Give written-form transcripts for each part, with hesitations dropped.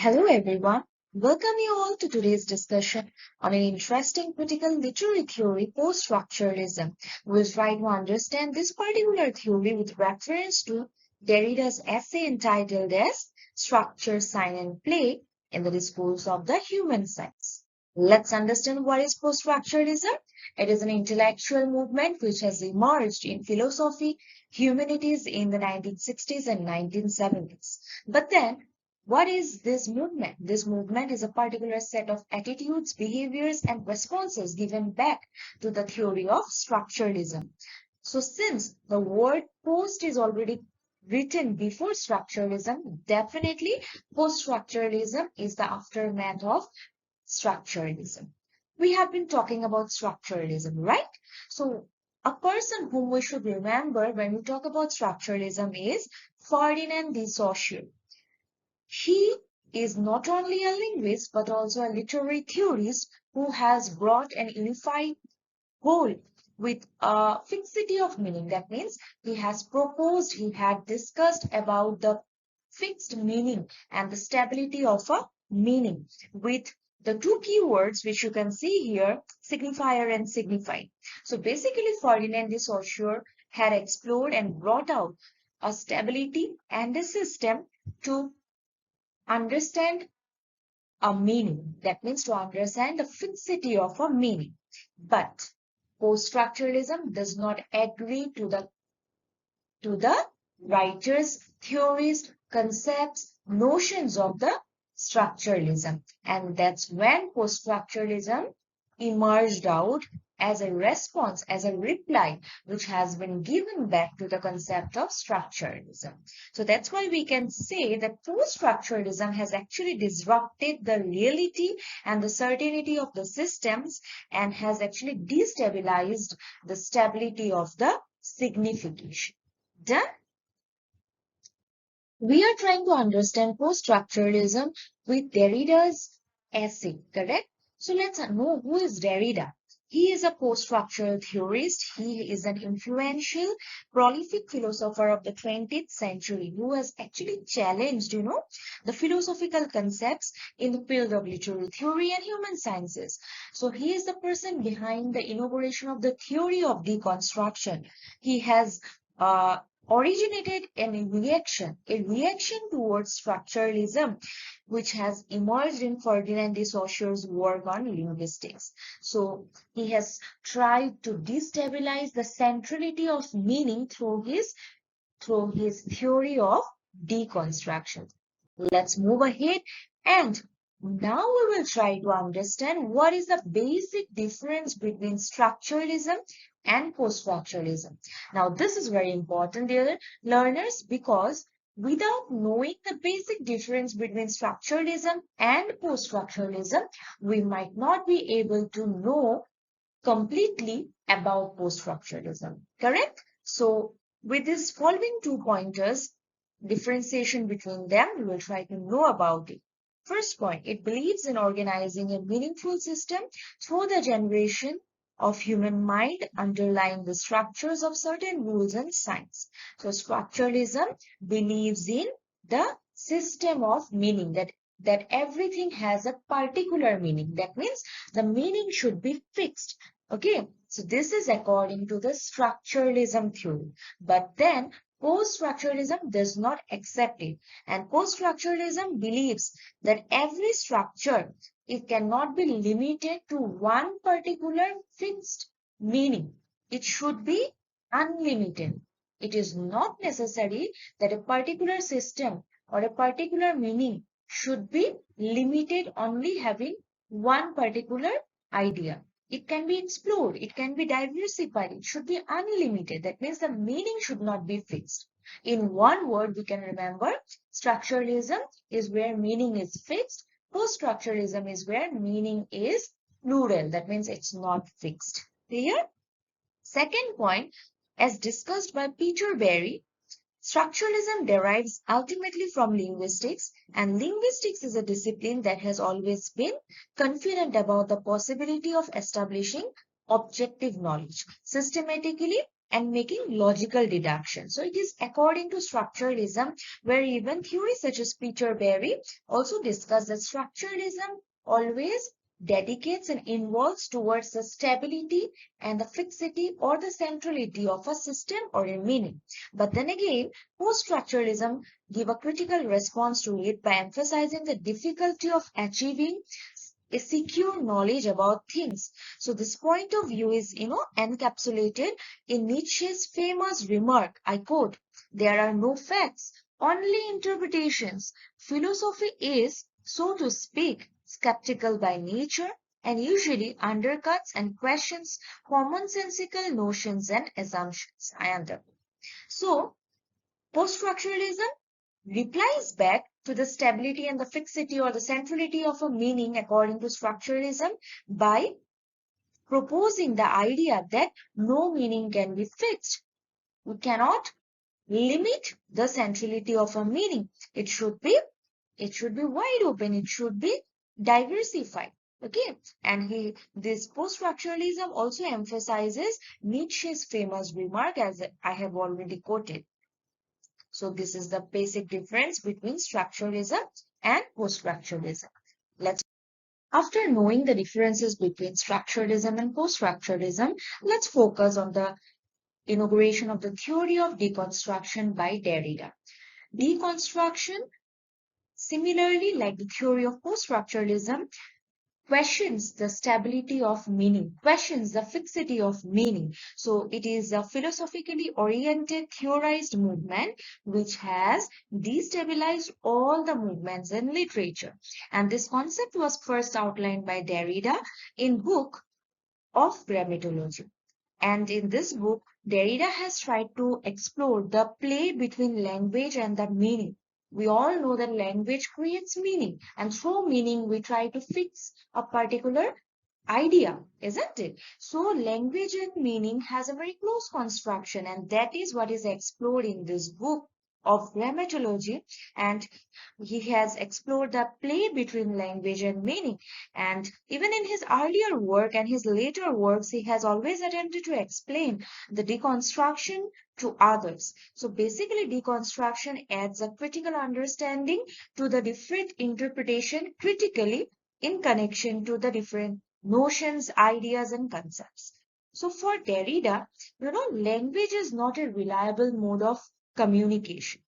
Hello everyone. Welcome you all to today's discussion on an interesting critical literary theory, post-structuralism. We'll try to understand this particular theory with reference to Derrida's essay entitled as Structure, Sign and Play in the Discourse of the Human Science. Let's understand what is post-structuralism. It is an intellectual movement which has emerged in philosophy, humanities in the 1960s and 1970s. But then what is this movement? This movement is a particular set of attitudes, behaviors, and responses given back to the theory of structuralism. So since the word post is already written before structuralism, definitely post-structuralism is the aftermath of structuralism. We have been talking about structuralism, right? So a person whom we should remember when we talk about structuralism is Ferdinand de Saussure. He is not only a linguist but also a literary theorist who has brought an unified whole with a fixity of meaning. That means he has proposed, he had discussed about the fixed meaning and the stability of a meaning with the two keywords which you can see here, signifier and signified. So basically Ferdinand de Saussure had explored and brought out a stability and a system to understand a meaning. That means to understand the fixity of a meaning. But post-structuralism does not agree to the writer's theories, concepts, notions of the structuralism. And that's when post-structuralism emerged out as a response, as a reply, which has been given back to the concept of structuralism. So that's why we can say that post-structuralism has actually disrupted the reality and the certainty of the systems and has actually destabilized the stability of the signification. Done? We are trying to understand post-structuralism with Derrida's essay, correct? So let's know who is Derrida. He is a post-structural theorist. He is an influential, prolific philosopher of the 20th century who has actually challenged, the philosophical concepts in the field of literary theory and human sciences. So he is the person behind the inauguration of the theory of deconstruction. He has originated a reaction towards structuralism, which has emerged in Ferdinand de Saussure's work on linguistics. So he has tried to destabilize the centrality of meaning through his theory of deconstruction. Let's move ahead and now we will try to understand what is the basic difference between structuralism and post-structuralism. Now, this is very important, dear learners, because without knowing the basic difference between structuralism and post-structuralism, we might not be able to know completely about post-structuralism, correct? So, with these following two pointers, differentiation between them, we will try to know about it. First point, it believes in organizing a meaningful system through the generation of human mind underlying the structures of certain rules and signs. So structuralism believes in the system of meaning, that everything has a particular meaning. That means the meaning should be fixed. Okay, so this is according to the structuralism theory. But then post-structuralism does not accept it. And post-structuralism believes that every structure, it cannot be limited to one particular fixed meaning. It should be unlimited. It is not necessary that a particular system or a particular meaning should be limited only having one particular idea. It can be explored, it can be diversified, it should be unlimited. That means the meaning should not be fixed. In one word, we can remember structuralism is where meaning is fixed. Post-structuralism is where meaning is plural. That means it's not fixed. Clear? Second point, as discussed by Peter Berry, structuralism derives ultimately from linguistics, and linguistics is a discipline that has always been confident about the possibility of establishing objective knowledge systematically and making logical deduction. So it is according to structuralism, where even theories such as Peter Berry also discuss that structuralism always dedicates and involves towards the stability and the fixity or the centrality of a system or a meaning. But then again, post-structuralism give a critical response to it by emphasizing the difficulty of achieving a secure knowledge about things. So this point of view is, encapsulated in Nietzsche's famous remark, I quote, "There are no facts, only interpretations. Philosophy is, so to speak, skeptical by nature and usually undercuts and questions commonsensical notions and assumptions." I understand. So post-structuralism replies back to the stability and the fixity or the centrality of a meaning according to structuralism by proposing the idea that no meaning can be fixed. We cannot limit the centrality of a meaning. It should be wide open. It should be diversified. Okay, and this post-structuralism also emphasizes Nietzsche's famous remark, as I have already quoted. So this is the basic difference between structuralism and post-structuralism. After knowing the differences between structuralism and post-structuralism, let's focus on the inauguration of the theory of deconstruction by Derrida. Deconstruction, similarly like the theory of post-structuralism, questions the stability of meaning, questions the fixity of meaning. So it is a philosophically oriented theorized movement which has destabilized all the movements in literature. And this concept was first outlined by Derrida in book of Grammatology. And in this book, Derrida has tried to explore the play between language and the meaning. We all know that language creates meaning, and through meaning, we try to fix a particular idea, isn't it? So language and meaning has a very close construction, and that is what is explored in this book of grammatology. And he has explored the play between language and meaning. And even in his earlier work and his later works, he has always attempted to explain the deconstruction to others. So basically, deconstruction adds a critical understanding to the different interpretation critically in connection to the different notions, ideas, and concepts. So for Derrida, language is not a reliable mode of communication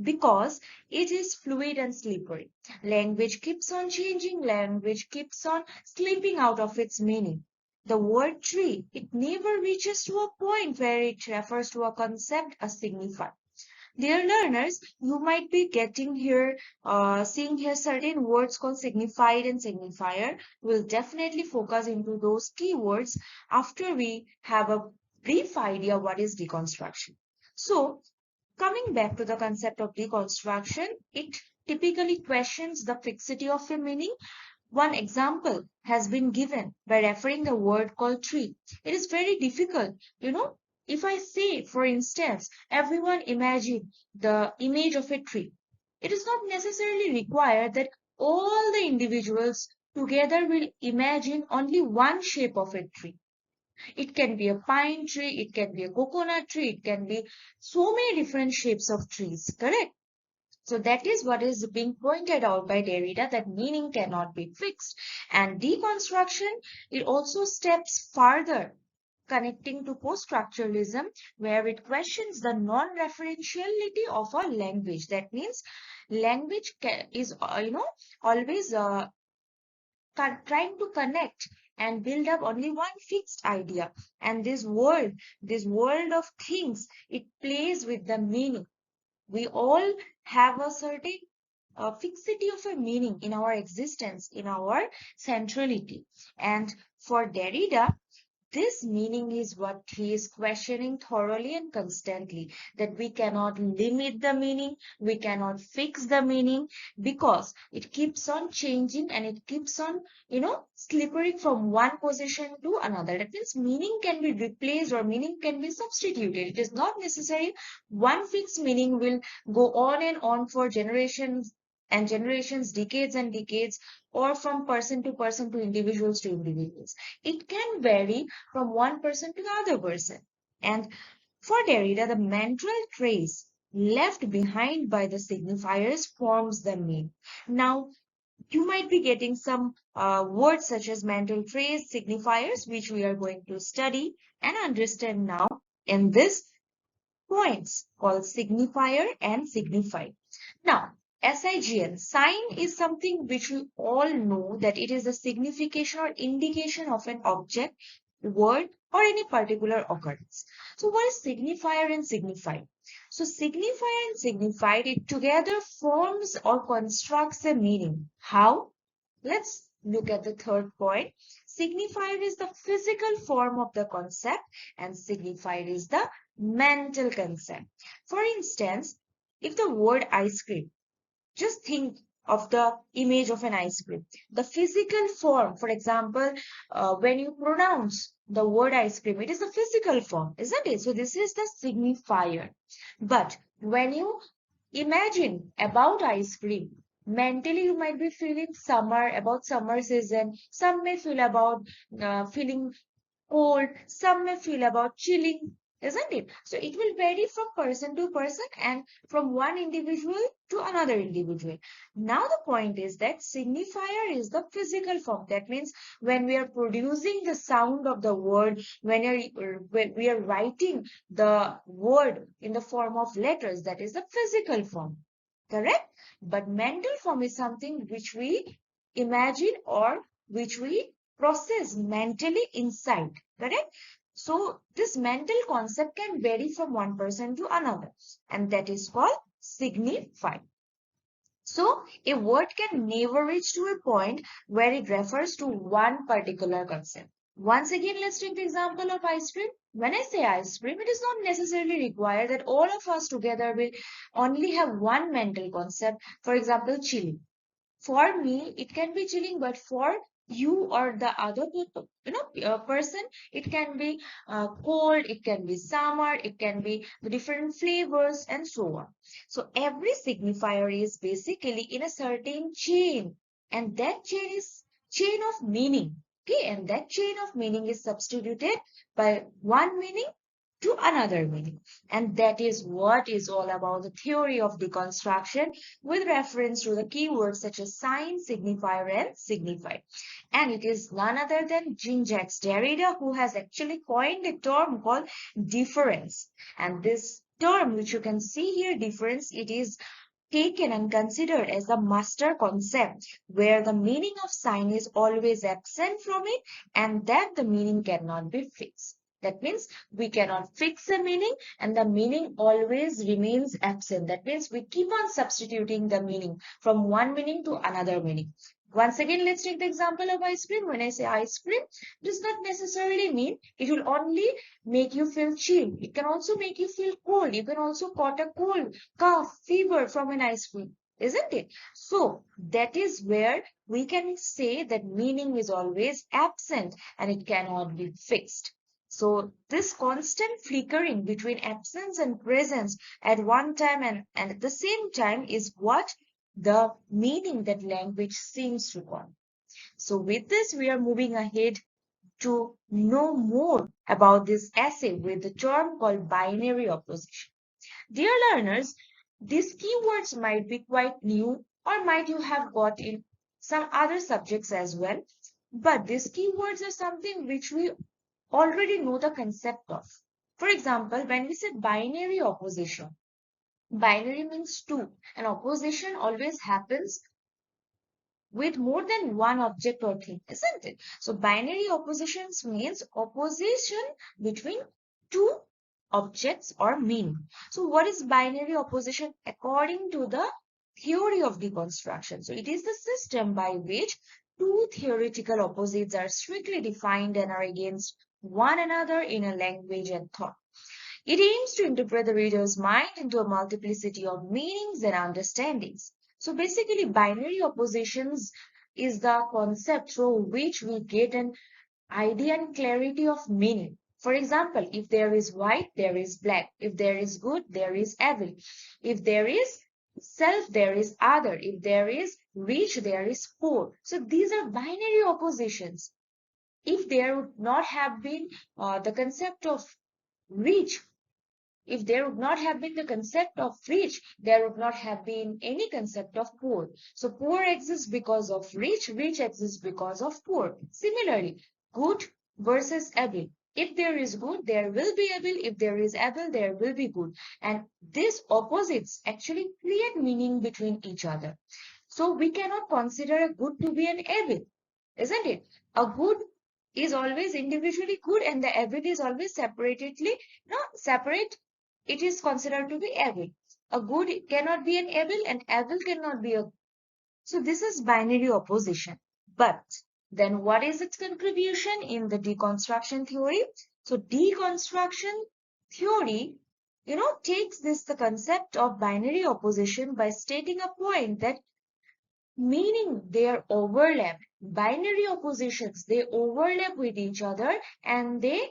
because it is fluid and slippery. Language keeps on changing, language keeps on slipping out of its meaning. The word tree, it never reaches to a point where it refers to a concept, a signifier. Dear learners, you might be getting here, seeing here certain words called signified and signifier. We'll definitely focus into those keywords after we have a brief idea what is deconstruction. So, coming back to the concept of deconstruction, it typically questions the fixity of a meaning. One example has been given by referring the word called tree. It is very difficult, if I say, for instance, everyone imagine the image of a tree. It is not necessarily required that all the individuals together will imagine only one shape of a tree. It can be a pine tree, it can be a coconut tree, it can be so many different shapes of trees, correct? So that is what is being pointed out by Derrida, that meaning cannot be fixed. And deconstruction, it also steps further, connecting to post-structuralism, where it questions the non-referentiality of a language. That means language is, always trying to connect and build up only one fixed idea. And this world of things, it plays with the meaning. We all have a certain fixity of a meaning in our existence, in our centrality. And for Derrida, this meaning is what he is questioning thoroughly and constantly, that we cannot limit the meaning, we cannot fix the meaning, because it keeps on changing and it keeps on, slipping from one position to another. That means meaning can be replaced or meaning can be substituted. It is not necessary one fixed meaning will go on and on for generations and generations, decades and decades, or from person to person to individuals to individuals. It can vary from one person to the other person. And for Derrida, the mental trace left behind by the signifiers forms the meaning. Now, you might be getting some words such as mental trace, signifiers, which we are going to study and understand now in this points called signifier and signified. Now, SIGN, sign is something which we all know that it is a signification or indication of an object, word, or any particular occurrence. So what is signifier and signified? So signifier and signified, it together forms or constructs a meaning. How? Let's look at the third point. Signifier is the physical form of the concept and signified is the mental concept. For instance, if the word ice cream, just think of the image of an ice cream. The physical form, for example, when you pronounce the word ice cream, it is a physical form, isn't it? So this is the signifier. But when you imagine about ice cream, mentally you might be feeling summer, about summer season. Some may feel about feeling cold, some may feel about chilling, isn't it? So it will vary from person to person and from one individual to another individual. Now the point is that signifier is the physical form. That means when we are producing the sound of the word, when we are writing the word in the form of letters, that is the physical form. Correct? But mental form is something which we imagine or which we process mentally inside. Correct? So this mental concept can vary from one person to another, and that is called signify. So a word can never reach to a point where it refers to one particular concept. Once again, let's take the example of ice cream. When I say ice cream, it is not necessarily required that all of us together will only have one mental concept. For example, chili. For me, it can be chilling, but for you or the other people, person, it can be cold, it can be summer, it can be the different flavors and so on. So every signifier is basically in a certain chain, and that chain is chain of meaning. Okay, and that chain of meaning is substituted by one meaning to another meaning. And that is what is all about the theory of deconstruction with reference to the keywords such as sign, signifier, and signified. And it is none other than Jean-Jacques Derrida who has actually coined a term called difference. And this term, which you can see here, difference, it is taken and considered as a master concept where the meaning of sign is always absent from it and that the meaning cannot be fixed. That means we cannot fix a meaning and the meaning always remains absent. That means we keep on substituting the meaning from one meaning to another meaning. Once again, let's take the example of ice cream. When I say ice cream, it does not necessarily mean it will only make you feel chill. It can also make you feel cold. You can also caught a cold, cough, fever from an ice cream, isn't it? So that is where we can say that meaning is always absent and it cannot be fixed. So this constant flickering between absence and presence at one time and at the same time is what the meaning that language seems to call. So with this, we are moving ahead to know more about this essay with the term called binary opposition. Dear learners, these keywords might be quite new or might you have got in some other subjects as well. But these keywords are something which we already know the concept of. For example, when we say binary opposition, binary means two, and opposition always happens with more than one object or thing, isn't it? So binary oppositions means opposition between two objects or meaning. So what is binary opposition according to the theory of deconstruction? So it is the system by which two theoretical opposites are strictly defined and are against one another in a language and thought. It aims to interpret the reader's mind into a multiplicity of meanings and understandings. So basically, binary oppositions is the concept through which we get an idea and clarity of meaning. For example, if there is white, there is black. If there is good, there is evil. If there is self, there is other. If there is rich, there is poor. So these are binary oppositions. If there would not have been the concept of rich. If there would not have been the concept of rich, there would not have been any concept of poor. So poor exists because of rich, rich exists because of poor. Similarly, good versus evil. If there is good, there will be evil. If there is evil, there will be good. And these opposites actually create meaning between each other. So we cannot consider a good to be an evil, isn't it? A good is always individually good and the evil is always separately, no, separate. It is considered to be evil. A good cannot be an evil and evil cannot be a. So this is binary opposition. But then what is its contribution in the deconstruction theory? So deconstruction theory, takes the concept of binary opposition by stating a point that meaning their overlap. Binary oppositions, they overlap with each other and they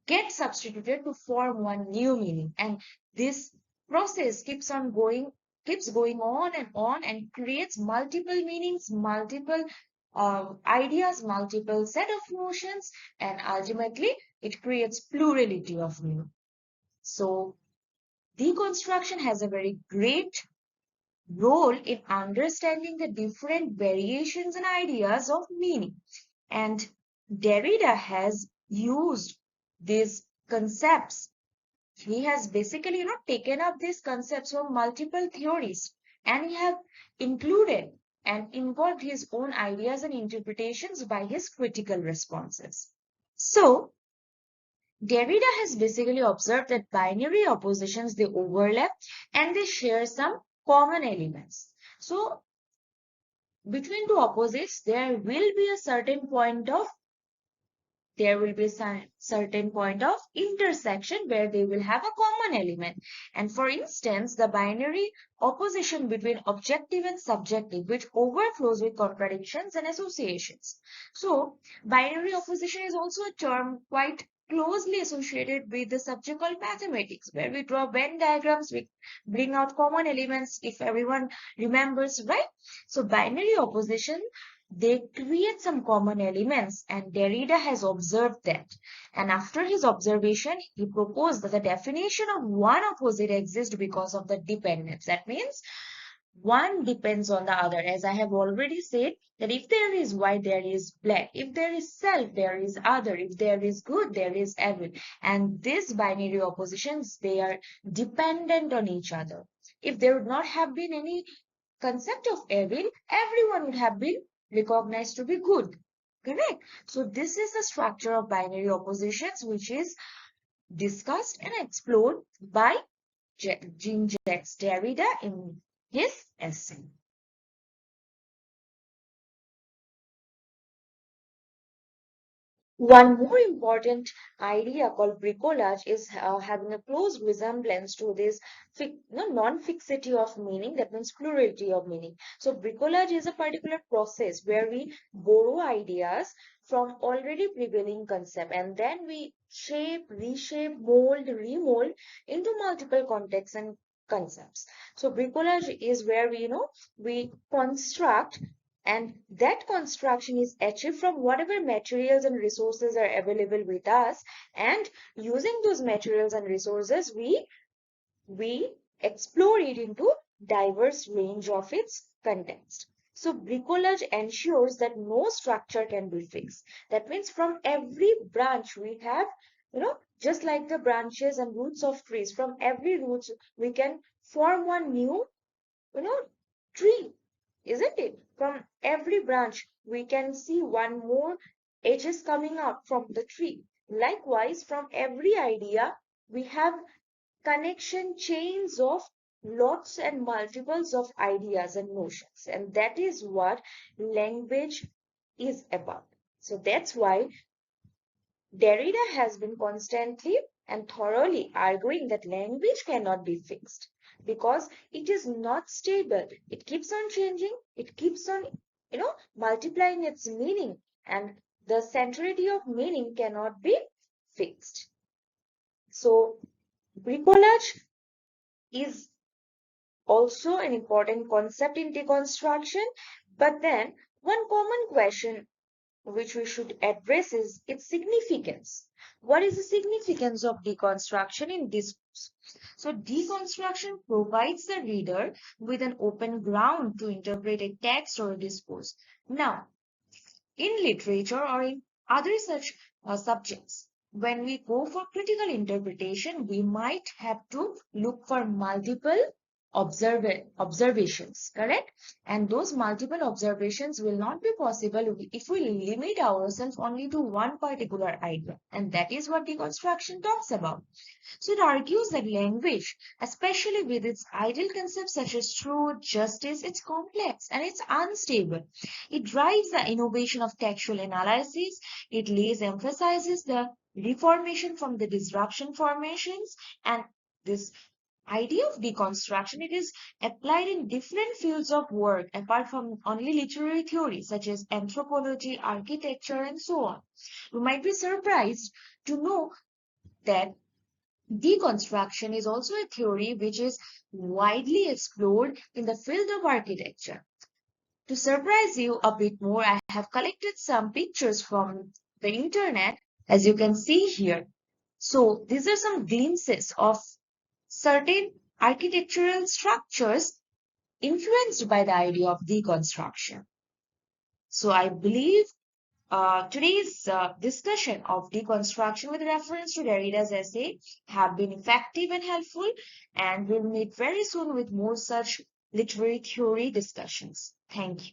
get substituted to form one new meaning. And this process keeps going on and creates multiple meanings, multiple ideas, multiple set of notions, and ultimately it creates plurality of meaning. So deconstruction has a very great role in understanding the different variations and ideas of meaning. And Derrida has used these concepts. He has basically, taken up these concepts from multiple theories and he have included and involved his own ideas and interpretations by his critical responses. So, Derrida has basically observed that binary oppositions, they overlap and they share some common elements. So between two opposites, there will be a certain point of intersection where they will have a common element. And for instance, the binary opposition between objective and subjective, which overflows with contradictions and associations. So, binary opposition is also a term quite closely associated with the subject called mathematics, where we draw Venn diagrams, we bring out common elements, if everyone remembers, right? So, binary opposition, they create some common elements and Derrida has observed that. And after his observation, he proposed that the definition of one opposite exists because of the dependence. That means one depends on the other. As I have already said, that if there is white, there is black. If there is self, there is other. If there is good, there is evil. And these binary oppositions, they are dependent on each other. If there would not have been any concept of evil, everyone would have been recognized to be good. Correct? So this is the structure of binary oppositions, which is discussed and explored by Jean-Jacques Derrida in his essay. One more important idea called bricolage is having a close resemblance to this non-fixity of meaning, that means plurality of meaning. So bricolage is a particular process where we borrow ideas from already prevailing concept and then we shape, reshape, mold, remold into multiple contexts and concepts. So bricolage is where we construct, and that construction is achieved from whatever materials and resources are available with us. And using those materials and resources, we explore it into diverse range of its context. So bricolage ensures that no structure can be fixed. That means from every branch we have, just like the branches and roots of trees, from every root we can form one new, tree, isn't it? From every branch, we can see one more edges coming up from the tree. Likewise, from every idea, we have connection chains of lots and multiples of ideas and notions. And that is what language is about. So that's why Derrida has been constantly and thoroughly arguing that language cannot be fixed because it is not stable. It keeps on changing. It keeps on, multiplying its meaning, and the centrality of meaning cannot be fixed. So bricolage is also an important concept in deconstruction. But then one common question which we should address is its significance. What is the significance of deconstruction in discourse? So, deconstruction provides the reader with an open ground to interpret a text or a discourse. Now, in literature or in other such subjects, when we go for critical interpretation, we might have to look for multiple observations, correct? And those multiple observations will not be possible if we limit ourselves only to one particular idea. And that is what deconstruction talks about. So it argues that language, especially with its ideal concepts such as truth, justice, it's complex and it's unstable. It drives the innovation of textual analysis. It emphasizes the reformation from the disruption formations, and this idea of deconstruction, it is applied in different fields of work apart from only literary theory such as anthropology, architecture, and so on. You might be surprised to know that deconstruction is also a theory which is widely explored in the field of architecture. To surprise you a bit more, I have collected some pictures from the internet, as you can see here. So these are some glimpses of certain architectural structures influenced by the idea of deconstruction. So I believe today's discussion of deconstruction with reference to Derrida's essay have been effective and helpful, and we'll meet very soon with more such literary theory discussions. Thank you.